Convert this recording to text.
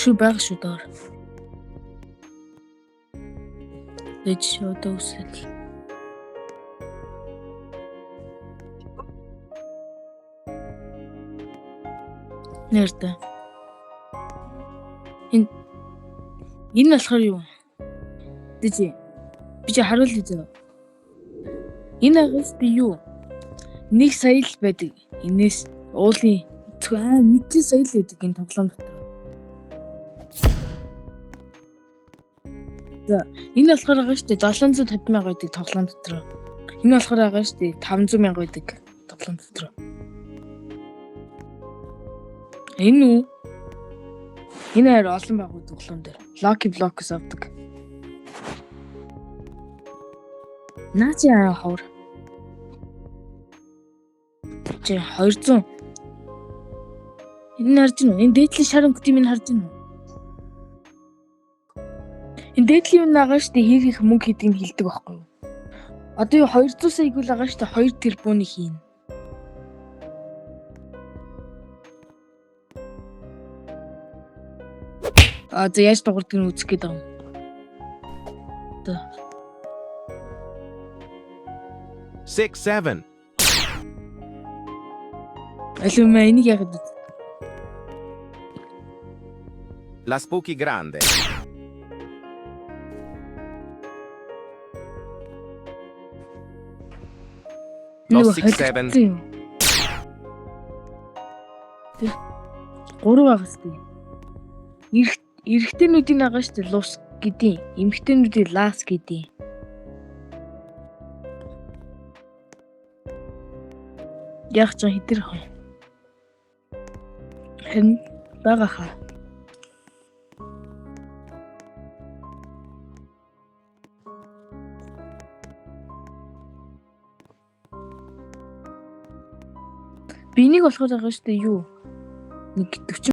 Шүү байгаа шүү доор. Ээж одоо үсэл. Нэрдэ. Энэ болохоор юу? Дэж. Би чи харуулъя зөө. Энэ агаас би юу? 1 сая л байдаг. Энээс уулын нэг ч сая л байдаг энэ тоглоом дотор. За энэ болохоор байгаа шүү дээ 750 мянга байдаг тоглоом дотор. Энэ болохоор байгаа шүү дээ 500 мянга байдаг тоглоом дотор. Энэ үү? Энэ харин олон байгаа тоглоом дээр. Lucky Blocks авдаг. Наач яа хавар. Чи 200. Энэ харж гинөө? Энэ дээдлийн шарын көтийг минь харж гинөө? Энэ дээдлийн юм байгаа шүү дээ хийх их мөнгө хийдгийг хэлдэг байхгүй юу? Одоо юу 200 сая игүүл байгаа шүү дээ 2 тэрбууны хийн. За яаж дуурдаг нь үзэх гээд байгаа юм. Одоо 6-7. Алуу энийг яагаад үз? La Spooky Grande. Lo 6-7. 3 байгаас тий. Эрэгтэйнүүдийн агаа шүү дээ лус гэдээ. Эмэгтэйнүүдийн лас гэдээ. Яг ч хитэр хөө. Хэн бага хаа. Би энийг болохоор байгаа шүү дээ юу? Нэг 40